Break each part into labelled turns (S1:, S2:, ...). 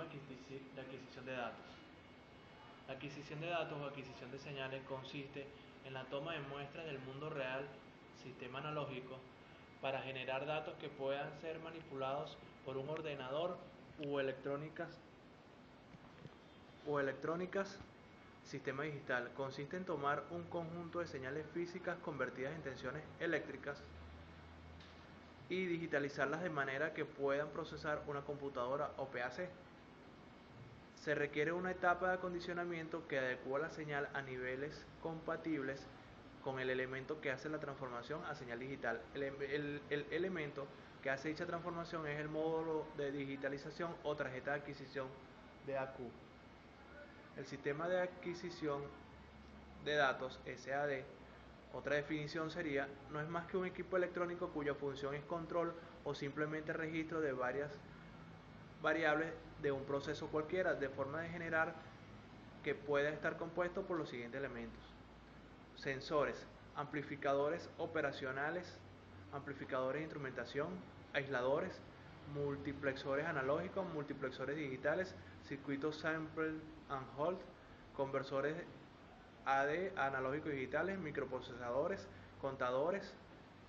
S1: de adquisición de datos. La adquisición de datos o adquisición de señales consiste en la toma de muestras del mundo real, sistema analógico, para generar datos que puedan ser manipulados por un ordenador o electrónicas, sistema digital. Consiste en tomar un conjunto de señales físicas convertidas en tensiones eléctricas y digitalizarlas de manera que puedan procesar una computadora o PAC. Se requiere una etapa de acondicionamiento que adecua la señal a niveles compatibles con el elemento que hace la transformación a señal digital. El elemento que hace dicha transformación es el módulo de digitalización o tarjeta de adquisición de AQ. El sistema de adquisición de datos SAD, otra definición sería, no es más que un equipo electrónico cuya función es control o simplemente registro de varias variables de un proceso cualquiera, de forma de generar que pueda estar compuesto por los siguientes elementos: sensores, amplificadores operacionales, amplificadores de instrumentación, aisladores, multiplexores analógicos, multiplexores digitales, circuitos sample and hold, conversores AD analógicos digitales, microprocesadores, contadores,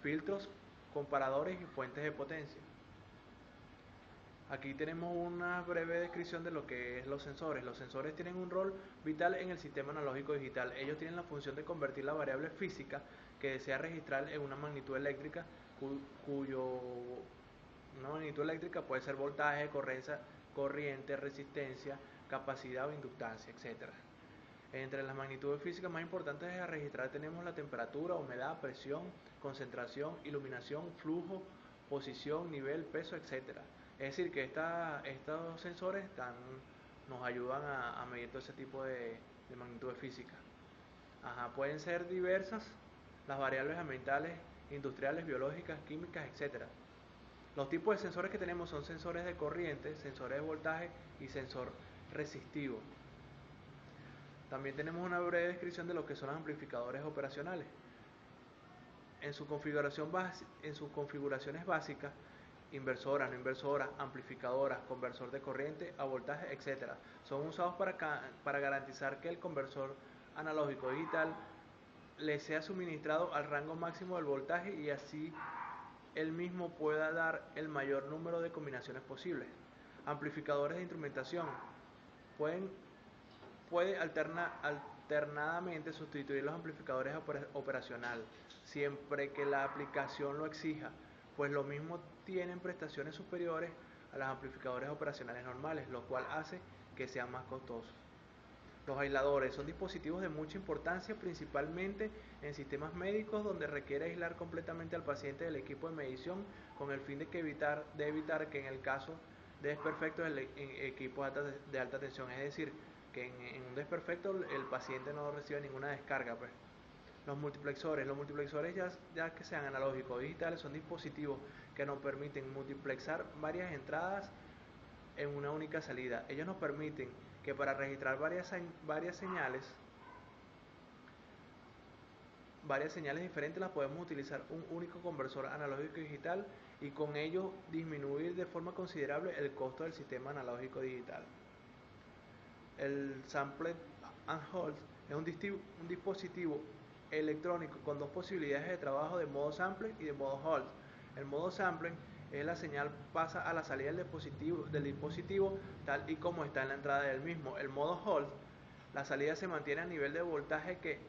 S1: filtros, comparadores y fuentes de potencia. Aquí tenemos una breve descripción de lo que es los sensores. Los sensores tienen un rol vital en el sistema analógico digital. Ellos tienen la función de convertir la variable física que desea registrar en una magnitud eléctrica, una magnitud eléctrica puede ser voltaje, corriente, resistencia, capacidad o inductancia, etc. Entre las magnitudes físicas más importantes a registrar tenemos la temperatura, humedad, presión, concentración, iluminación, flujo, posición, nivel, peso, etc. Es decir, que estos sensores nos ayudan a medir todo ese tipo de magnitudes físicas. Pueden ser diversas las variables ambientales, industriales, biológicas, químicas, etc. Los tipos de sensores que tenemos son sensores de corriente, sensores de voltaje y sensor resistivo. También tenemos una breve descripción de lo que son los amplificadores operacionales. En sus configuraciones básicas, inversora, no inversora, amplificadoras, conversor de corriente a voltaje, etc. Son usados para garantizar que el conversor analógico digital le sea suministrado al rango máximo del voltaje y así el mismo pueda dar el mayor número de combinaciones posibles. Amplificadores de instrumentación puede alternadamente sustituir los amplificadores operacionales, siempre que la aplicación lo exija, pues lo mismo tienen prestaciones superiores a los amplificadores operacionales normales, lo cual hace que sean más costosos. Los aisladores son dispositivos de mucha importancia, principalmente en sistemas médicos donde requiere aislar completamente al paciente del equipo de medición con el fin de evitar que en el caso de desperfectos en equipos de alta tensión, es decir, que en un desperfecto el paciente no recibe ninguna descarga. Los multiplexores ya que sean analógicos o digitales, son dispositivos que nos permiten multiplexar varias entradas en una única salida. Ellos nos permiten que para registrar varias señales diferentes las podemos utilizar un único conversor analógico y digital y con ello disminuir de forma considerable el costo del sistema analógico digital. El sample and hold es un dispositivo electrónico con dos posibilidades de trabajo de modo sample y de modo hold. El modo sampling es la señal pasa a la salida del dispositivo tal y como está en la entrada del mismo. El modo hold, la salida se mantiene a nivel de voltaje que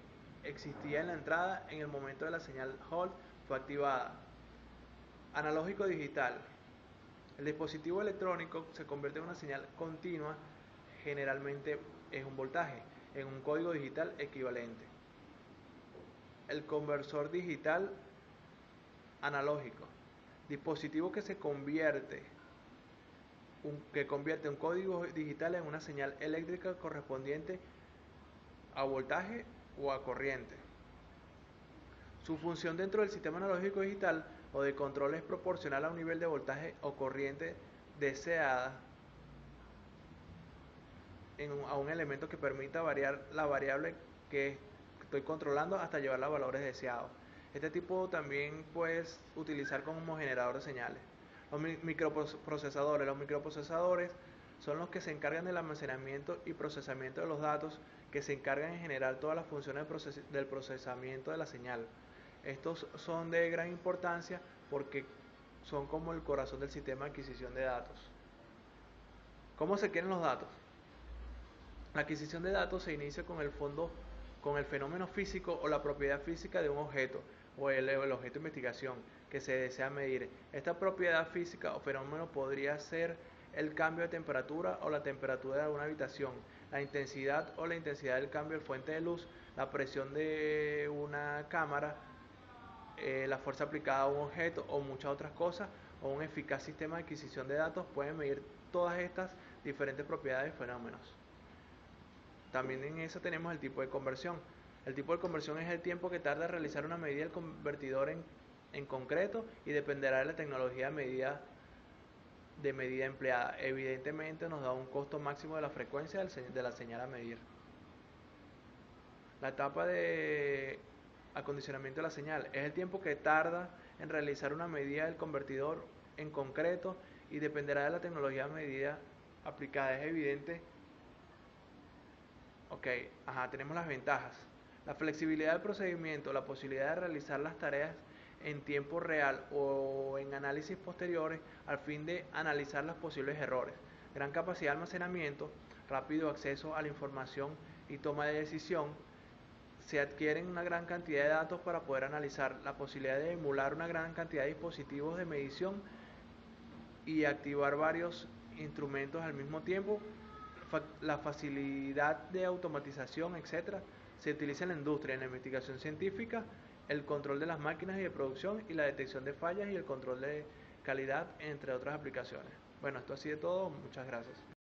S1: existía en la entrada en el momento de la señal hold fue activada. Analógico digital. El dispositivo electrónico se convierte en una señal continua, generalmente es un voltaje, en un código digital equivalente. El conversor digital analógico. Dispositivo que convierte un código digital en una señal eléctrica correspondiente a voltaje o a corriente. Su función dentro del sistema analógico digital o de control es proporcional a un nivel de voltaje o corriente deseada a un elemento que permita variar la variable que estoy controlando hasta llevarla a valores deseados. Este tipo también puedes utilizar como generador de señales. Los microprocesadores son los que se encargan del almacenamiento y procesamiento de los datos, que se encargan en generar todas las funciones del procesamiento de la señal. Estos son de gran importancia porque son como el corazón del sistema de adquisición de datos. ¿Cómo se quieren los datos? La adquisición de datos se inicia con el fenómeno físico o la propiedad física de un objeto o el objeto de investigación que se desea medir. Esta propiedad física o fenómeno podría ser el cambio de temperatura o la temperatura de una habitación, la intensidad o la intensidad del cambio de fuente de luz, la presión de una cámara, la fuerza aplicada a un objeto o muchas otras cosas, o un eficaz sistema de adquisición de datos puede medir todas estas diferentes propiedades y fenómenos. También en eso tenemos el tipo de conversión. El tipo de conversión es el tiempo que tarda en realizar una medida del convertidor en concreto y dependerá de la tecnología de medida empleada. Evidentemente nos da un costo máximo de la frecuencia de la señal a medir. La etapa de acondicionamiento de la señal es el tiempo que tarda en realizar una medida del convertidor en concreto y dependerá de la tecnología de medida aplicada. Es evidente. Ok, tenemos las ventajas. La flexibilidad del procedimiento, la posibilidad de realizar las tareas en tiempo real o en análisis posteriores al fin de analizar los posibles errores. Gran capacidad de almacenamiento, rápido acceso a la información y toma de decisión. Se adquieren una gran cantidad de datos para poder analizar, la posibilidad de emular una gran cantidad de dispositivos de medición y activar varios instrumentos al mismo tiempo. La facilidad de automatización, etcétera, se utiliza en la industria, en la investigación científica, el control de las máquinas y de producción y la detección de fallas y el control de calidad, entre otras aplicaciones. Bueno, esto ha sido todo. Muchas gracias.